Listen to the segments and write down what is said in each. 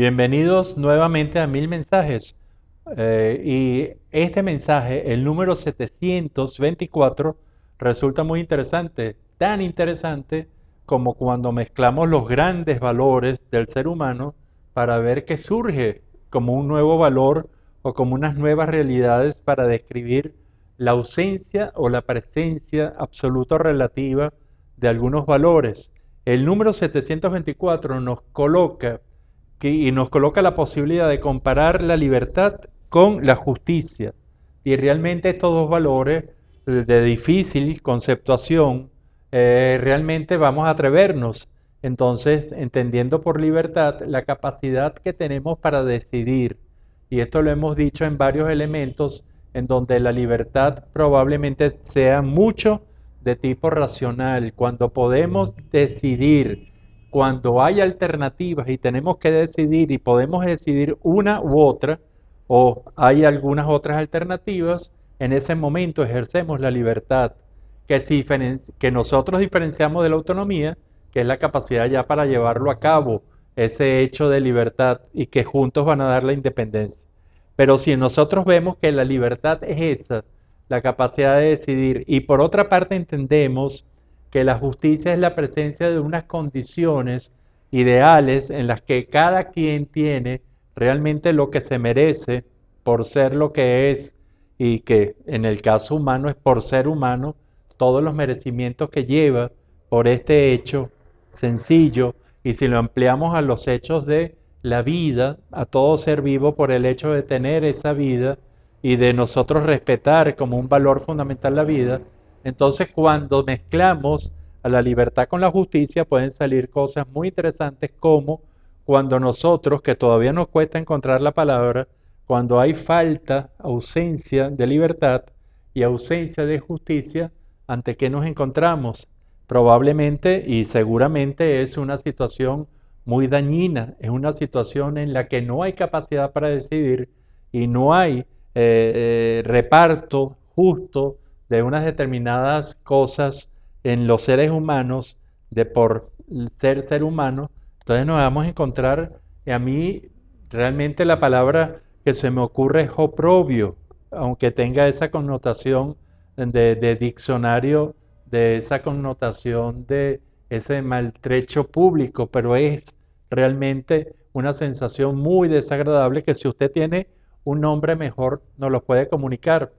Bienvenidos nuevamente a Mil Mensajes. Y este mensaje, el número 724, resulta muy interesante, tan interesante como cuando mezclamos los grandes valores del ser humano para ver qué surge como un nuevo valor o como unas nuevas realidades para describir la ausencia o la presencia absoluta o relativa de algunos valores. El número 724 nos coloca y nos coloca la posibilidad de comparar la libertad con la justicia. Y realmente estos dos valores de difícil conceptuación, realmente vamos a atrevernos. Entonces, entendiendo por libertad la capacidad que tenemos para decidir. Y esto lo hemos dicho en varios elementos en donde la libertad probablemente sea mucho de tipo racional, cuando podemos decidir, cuando hay alternativas y tenemos que decidir y podemos decidir una u otra, o hay algunas otras alternativas, en ese momento ejercemos la libertad, que nosotros diferenciamos de la autonomía, que es la capacidad ya para llevarlo a cabo, ese hecho de libertad y que juntos van a dar la independencia. Pero si nosotros vemos que la libertad es esa, la capacidad de decidir, y por otra parte entendemos que la justicia es la presencia de unas condiciones ideales en las que cada quien tiene realmente lo que se merece por ser lo que es, y que en el caso humano es por ser humano, todos los merecimientos que lleva por este hecho sencillo. Y si lo ampliamos a los hechos de la vida, a todo ser vivo, por el hecho de tener esa vida y de nosotros respetar como un valor fundamental la vida, entonces cuando mezclamos a la libertad con la justicia pueden salir cosas muy interesantes, como cuando nosotros, que todavía nos cuesta encontrar la palabra, cuando hay falta, ausencia de libertad y ausencia de justicia, ¿ante qué nos encontramos? Probablemente y seguramente es una situación muy dañina, es una situación en la que no hay capacidad para decidir y no hay reparto justo de unas determinadas cosas en los seres humanos, de por ser humano. Entonces nos vamos a encontrar, y a mí realmente la palabra que se me ocurre es oprobio, aunque tenga esa connotación de diccionario, de esa connotación de ese maltrecho público, pero es realmente una sensación muy desagradable que si usted tiene un nombre mejor nos lo puede comunicar.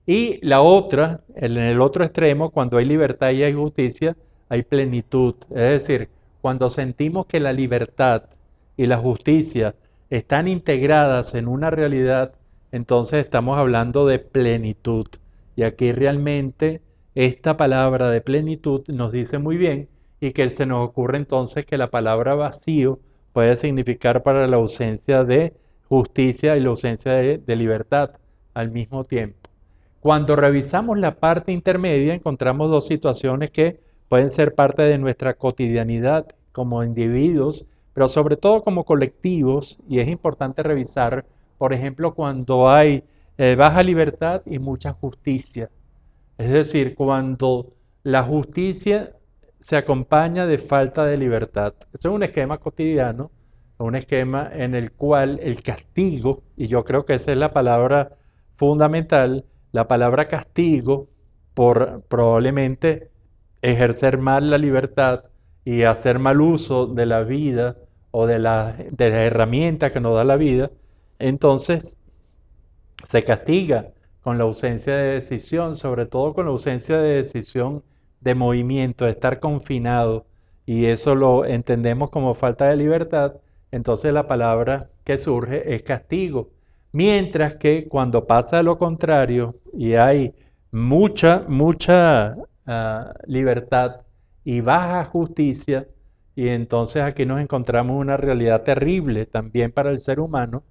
Y la otra, en el otro extremo, cuando hay libertad y hay justicia, hay plenitud. Es decir, cuando sentimos que la libertad y la justicia están integradas en una realidad, entonces estamos hablando de plenitud. Y aquí realmente esta palabra de plenitud nos dice muy bien, y que se nos ocurre entonces que la palabra vacío puede significar para la ausencia de justicia y la ausencia de libertad al mismo tiempo. Cuando revisamos la parte intermedia, encontramos dos situaciones que pueden ser parte de nuestra cotidianidad como individuos, pero sobre todo como colectivos, y es importante revisar, por ejemplo, cuando hay baja libertad y mucha justicia. Es decir, cuando la justicia se acompaña de falta de libertad. Eso es un esquema cotidiano, un esquema en el cual el castigo, y yo creo que esa es la palabra fundamental, la palabra castigo, por probablemente ejercer mal la libertad y hacer mal uso de la vida o de las herramientas que nos da la vida, entonces se castiga con la ausencia de decisión, sobre todo con la ausencia de decisión de movimiento, de estar confinado, y eso lo entendemos como falta de libertad. Entonces la palabra que surge es castigo. Mientras que cuando pasa lo contrario y hay mucha libertad y baja justicia, y entonces aquí nos encontramos una realidad terrible también para el ser humano,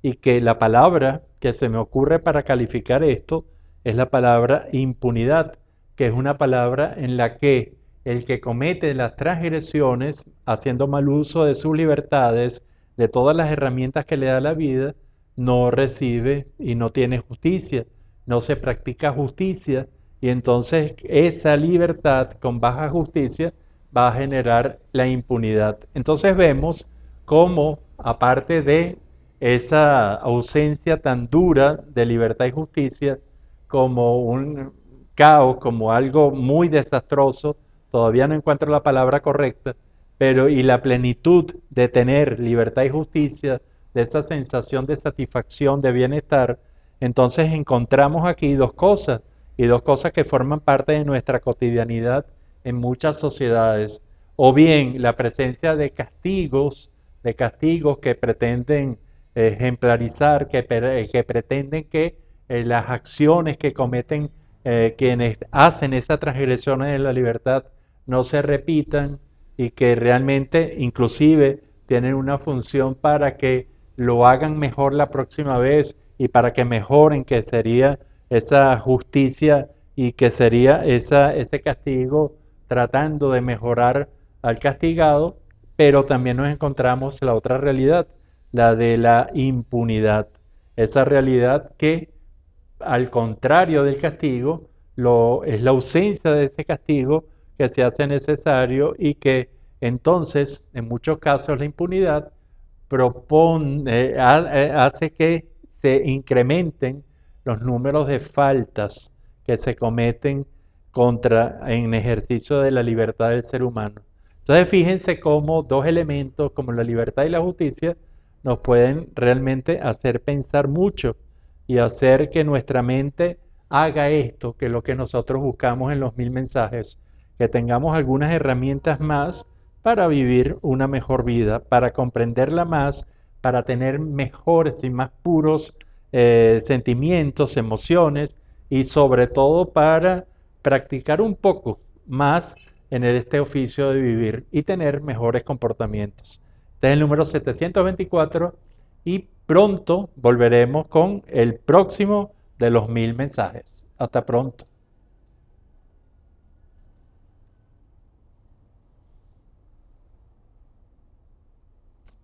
y que la palabra que se me ocurre para calificar esto es la palabra impunidad, que es una palabra en la que el que comete las transgresiones, haciendo mal uso de sus libertades, de todas las herramientas que le da la vida, no recibe y no tiene justicia, no se practica justicia, y entonces esa libertad con baja justicia va a generar la impunidad. Entonces vemos cómo aparte de esa ausencia tan dura de libertad y justicia, como un caos, como algo muy desastroso, todavía no encuentro la palabra correcta, pero y la plenitud de tener libertad y justicia, de esa sensación de satisfacción, de bienestar, entonces encontramos aquí dos cosas, y dos cosas que forman parte de nuestra cotidianidad en muchas sociedades. O bien la presencia de castigos que pretenden ejemplarizar, que pretenden que las acciones que cometen quienes hacen esas transgresiones de la libertad no se repitan y que realmente inclusive tienen una función para que lo hagan mejor la próxima vez y para que mejoren, que sería esa justicia y que sería ese castigo tratando de mejorar al castigado, pero también nos encontramos la otra realidad, la de la impunidad, esa realidad que al contrario del castigo, es la ausencia de ese castigo que se hace necesario y que entonces, en muchos casos, la impunidad hace que se incrementen los números de faltas que se cometen en ejercicio de la libertad del ser humano. Entonces, fíjense cómo dos elementos como la libertad y la justicia nos pueden realmente hacer pensar mucho y hacer que nuestra mente haga esto, que es lo que nosotros buscamos en los 1000 mensajes, que tengamos algunas herramientas más para vivir una mejor vida, para comprenderla más, para tener mejores y más puros sentimientos, emociones y sobre todo para practicar un poco más en este oficio de vivir y tener mejores comportamientos. Este es el número 724 y pronto volveremos con el próximo de los 1000 mensajes. Hasta pronto.